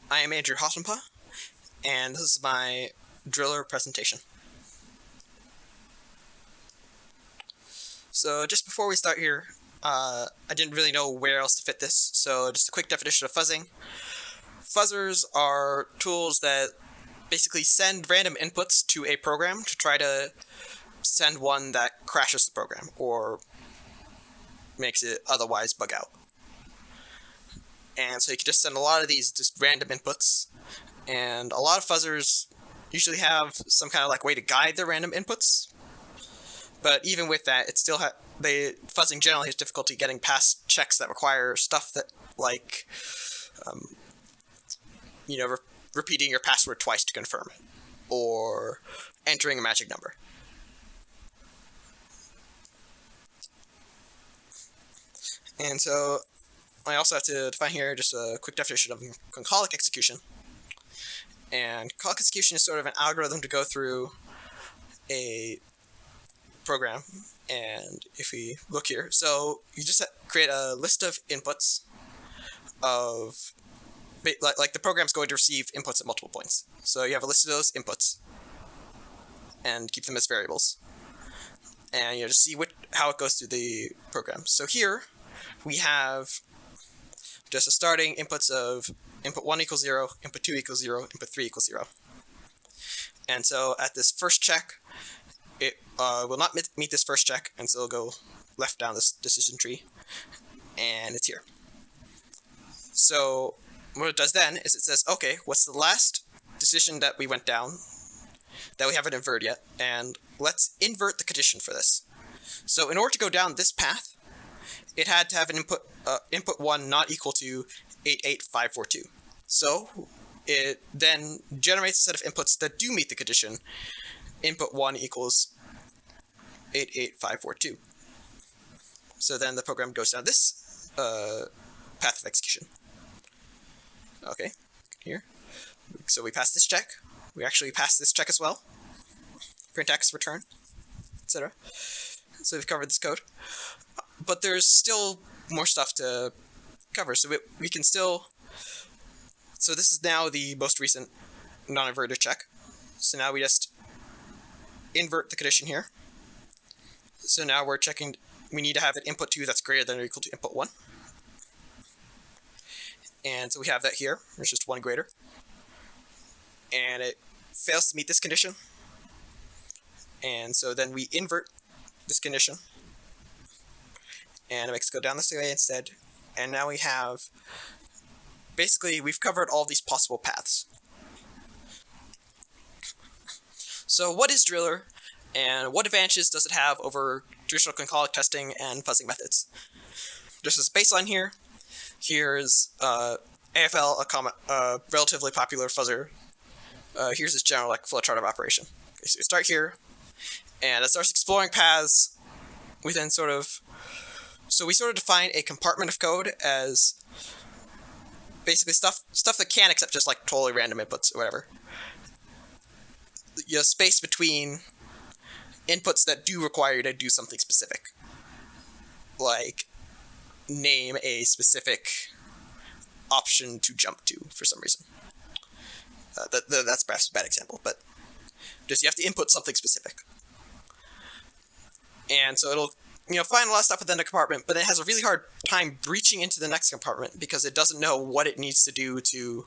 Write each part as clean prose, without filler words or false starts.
I am Andrew Hossenpa, and this is my driller presentation. So just before we start here, I didn't really know where else to fit this, so just a quick definition of fuzzing. Fuzzers are tools that basically send random inputs to a program to try to send one that crashes the program or makes it otherwise bug out. And so you can just send a lot of these just random inputs, and a lot of fuzzers usually have some kind of like way to guide their random inputs. But even with that, it still fuzzing generally has difficulty getting past checks that require stuff that like, repeating your password twice to confirm it, or entering a magic number. And so I also have to define here just a quick definition of concolic execution. And concolic execution is sort of an algorithm to go through a program. And if we look here, so you just create a list of inputs of, like the program's going to receive inputs at multiple points. So you have a list of those inputs and keep them as variables. And just see how it goes through the program. So here we have just a starting inputs of input 1 equals 0, input 2 equals 0, input 3 equals 0. And so at this first check, it will not meet this first check, and so it'll go left down this decision tree, and it's here. So what it does then is it says, okay, what's the last decision that we went down that we haven't inverted yet, and let's invert the condition for this. So in order to go down this path, it had to have an input 1 not equal to 88542. So it then generates a set of inputs that do meet the condition. Input 1 equals 88542. So then the program goes down this path of execution. Okay, here. So we pass this check. We actually pass this check as well. Print X, return, etc. So we've covered this code. But there's still more stuff to cover. So we can still... So this is now the most recent non-inverted check. So now we just invert the condition here. So now we're checking, we need to have an input 2 that's greater than or equal to input 1. And so we have that here, there's just 1 greater. And it fails to meet this condition. And so then we invert this condition. And it makes it go down this way instead. And now we have, basically we've covered all these possible paths. So what is Driller, and what advantages does it have over traditional concolic testing and fuzzing methods? Just as a baseline here, here's AFL, a relatively popular fuzzer. Here's this general flowchart of operation. Okay, so we start here, and it starts exploring paths within sort of... So we sort of define a compartment of code as basically stuff that can't accept just like totally random inputs or whatever. Space between inputs that do require you to do something specific, like name a specific option to jump to for some reason. That's perhaps a bad example, but just you have to input something specific. And so it'll find a lot of stuff within the compartment, but it has a really hard time breaching into the next compartment because it doesn't know what it needs to do to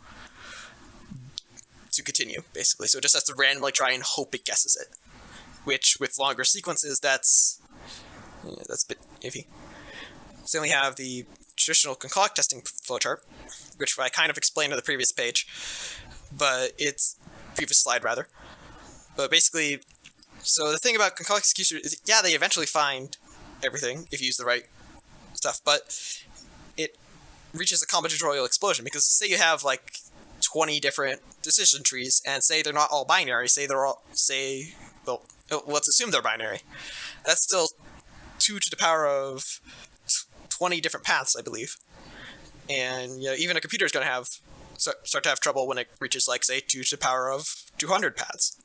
continue, basically. So it just has to randomly try and hope it guesses it, which with longer sequences, that's a bit iffy. So then we have the traditional concolic testing flowchart, which I kind of explained on the previous page, but it's previous slide rather. But basically, so the thing about concolic execution is, yeah, they eventually find everything if you use the right stuff, but it reaches a combinatorial explosion because say you have like 20 different decision trees, and say they're not all binary, well, let's assume they're binary. That's still 2 to the power of 20 different paths, I believe. And even a computer is going to start to have trouble when it reaches, like, say, 2 to the power of 200 paths.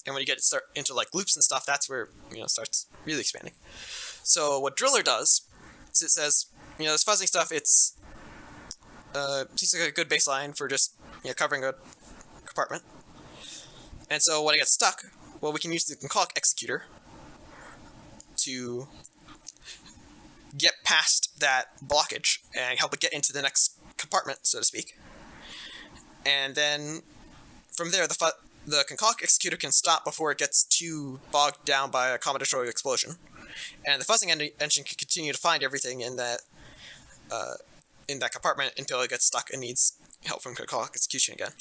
And when you get into like loops and stuff, that's where it starts really expanding. So what Driller does is it says, this fuzzing stuff, it's seems like a good baseline for just covering a compartment. And so when it gets stuck, well, we can use the concolic executor to get past that blockage and help it get into the next compartment, so to speak. And then from there, the concolic executor can stop before it gets too bogged down by a combinatorial explosion, and the fuzzing engine can continue to find everything in that compartment until it gets stuck and needs help from concolic execution again.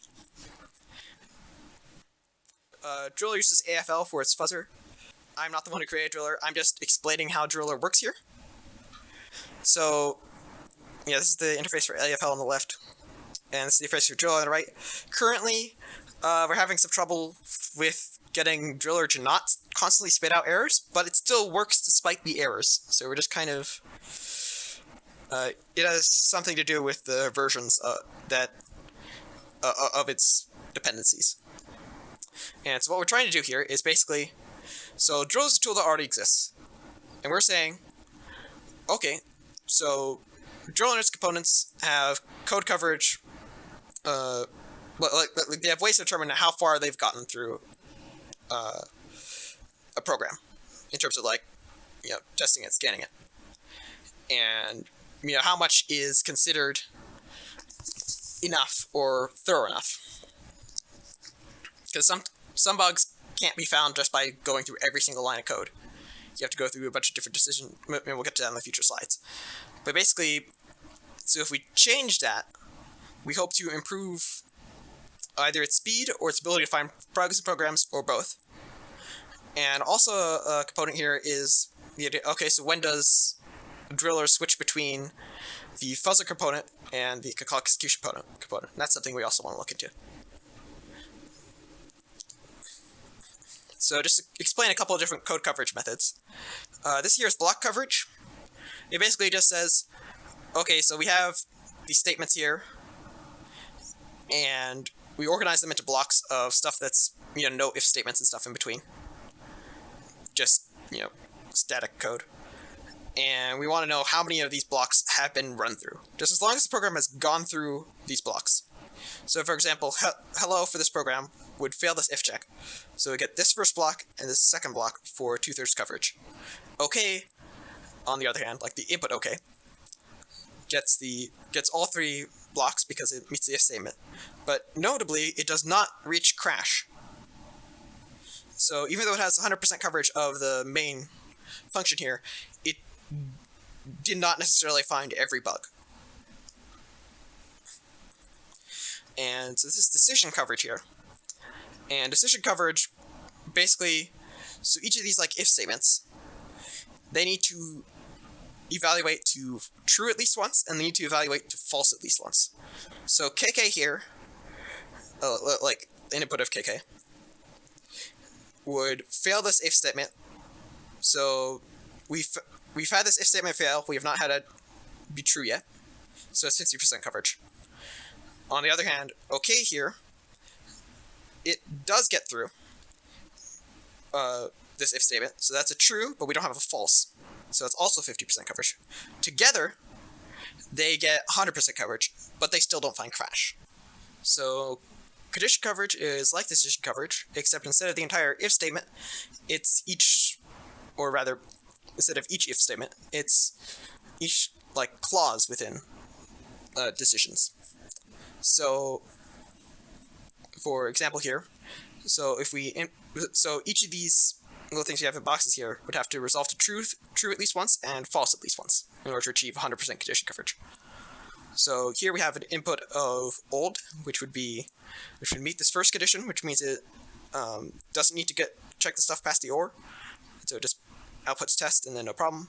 Driller uses AFL for its fuzzer. I'm not the one who created Driller. I'm just explaining how Driller works here. So, this is the interface for AFL on the left, and this is the interface for Driller on the right. Currently, we're having some trouble with getting Driller to not constantly spit out errors, but it still works despite the errors. So we're just kind of... it has something to do with the versions of its dependencies. And so what we're trying to do here is basically... So Driller is a tool that already exists. And we're saying, okay, so Driller and its components have code coverage... they have ways to determine how far they've gotten through a program in terms of testing it, scanning it, and how much is considered enough or thorough enough. Because some bugs can't be found just by going through every single line of code. You have to go through a bunch of different decisions. We'll get to that in the future slides. But basically, so if we change that, we hope to improve either its speed or its ability to find bugs in programs, or both. And also a component here is the idea, okay, so when does Driller switch between the fuzzer component and the concolic execution component? And that's something we also want to look into. So just to explain a couple of different code coverage methods. This here is block coverage. It basically just says, okay, so we have these statements here, and we organize them into blocks of stuff that's, no if statements and stuff in between. Just, static code. And we want to know how many of these blocks have been run through, just as long as the program has gone through these blocks. So for example, hello for this program would fail this if check. So we get this first block and this second block for 2/3 coverage. Okay, on the other hand, like the input okay, gets all three blocks because it meets the if statement. But notably, it does not reach crash. So even though it has 100% coverage of the main function here, it did not necessarily find every bug. And so this is decision coverage here. And decision coverage, basically, so each of these if statements, they need to evaluate to true at least once, and they need to evaluate to false at least once. So KK here, the input of KK, would fail this if statement. So we've had this if statement fail, we have not had it be true yet, so it's 50% coverage. On the other hand, okay here, it does get through this if statement, so that's a true, but we don't have a false, so it's also 50% coverage. Together, they get 100% coverage, but they still don't find crash. So condition coverage is like decision coverage, except instead of the entire if statement, it's each, or rather, instead of each if statement, it's each clause within decisions. So, for example here, so if so each of these little things you have in boxes here would have to resolve to true at least once and false at least once in order to achieve 100% condition coverage. So here we have an input of old, which would meet this first condition, which means it doesn't need to check the stuff past the OR, so it just outputs test and then no problem.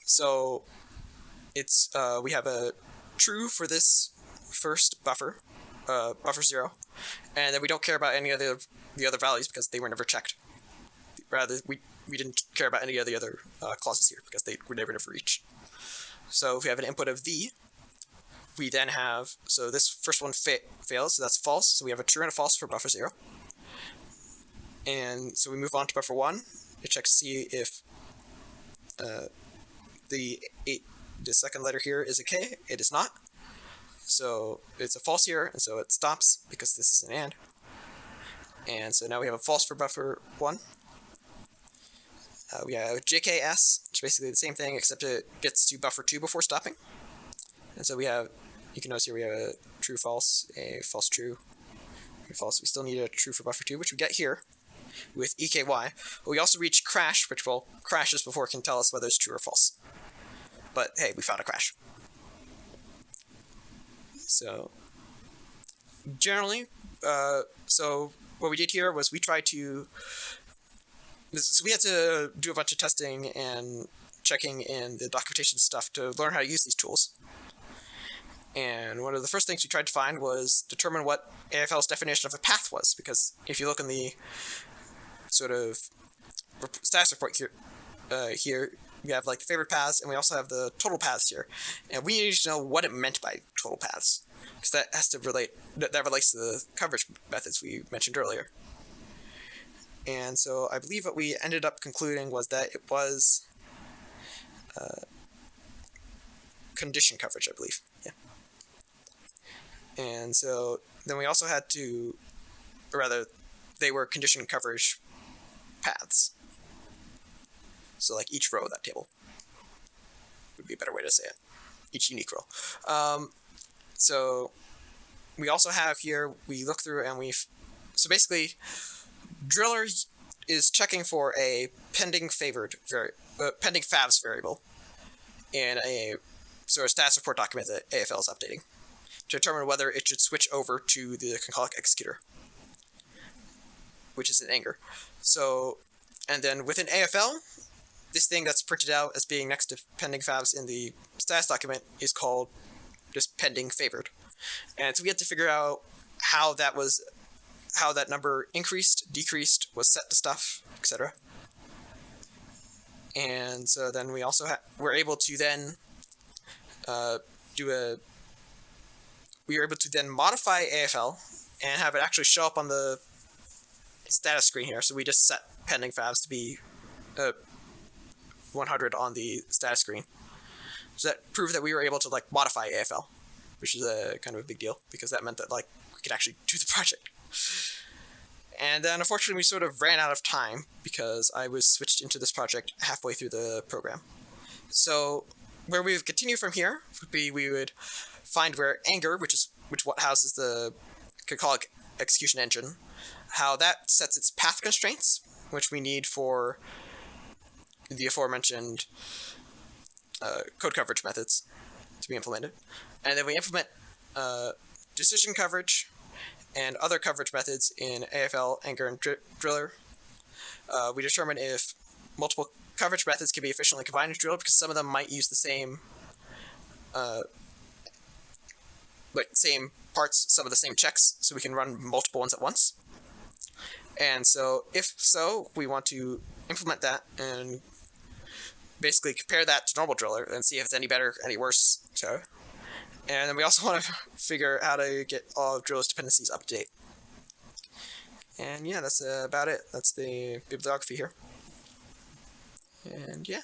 So it's we have a true for this first buffer, buffer 0, and then we don't care about any of the other values because they were never checked. Rather, we didn't care about any of the other clauses here because they were never reached. So if we have an input of V, we then have, so this first one fails, so that's false, so we have a true and a false for buffer 0. And so we move on to buffer 1, it checks to see if the second letter here is a K, it is not. So it's a false here, and so it stops because this is an AND. And so now we have a false for buffer 1. We have JKS, which is basically the same thing, except it gets to buffer 2 before stopping. And so we have, you can notice here we have a true false, a false true, a false. We still need a true for buffer 2, which we get here with EKY. But we also reach crash, which will crash us before it can tell us whether it's true or false. But hey, we found a crash. So generally, so what we did here was we tried to, so we had to do a bunch of testing and checking in the documentation stuff to learn how to use these tools. And one of the first things we tried to find was determine what AFL's definition of a path was, because if you look in the sort of status report here, we have like the favorite paths, and we also have the total paths here, and we need to know what it meant by total paths, because that has to relate. That relates to the coverage methods we mentioned earlier. And so I believe what we ended up concluding was that it was condition coverage, I believe. Yeah. And so then we also had to, or rather, they were condition coverage paths. So like each row of that table would be a better way to say it. Each unique row. So we also have here, we look through and so basically, Driller is checking for a pending pending favs variable in a sort of status report document that AFL is updating to determine whether it should switch over to the concolic executor, which is in anger. So, and then within AFL, this thing that's printed out as being next to pending favs in the status document is called just pending favored. And so we had to figure out how that number increased, decreased, was set to stuff, etc. And so then we also were able to then we were able to then modify AFL and have it actually show up on the status screen here. So we just set pending favs to be 100 on the status screen. So that proved that we were able to like modify AFL, which is a kind of a big deal, because that meant that like we could actually do the project. And then unfortunately we sort of ran out of time because I was switched into this project halfway through the program. So where we would continue from here would be we would find where anger, which what houses the concolic execution engine, how that sets its path constraints, which we need for the aforementioned code coverage methods to be implemented. And then we implement decision coverage and other coverage methods in AFL, Anger, and Driller. We determine if multiple coverage methods can be efficiently combined in Driller, because some of them might use the same same parts, some of the same checks, so we can run multiple ones at once. And so if so, we want to implement that and basically compare that to normal Driller and see if it's any better, any worse, so. And then we also want to figure out how to get all of Driller's dependencies up to date. And yeah, that's about it. That's the bibliography here. And yeah.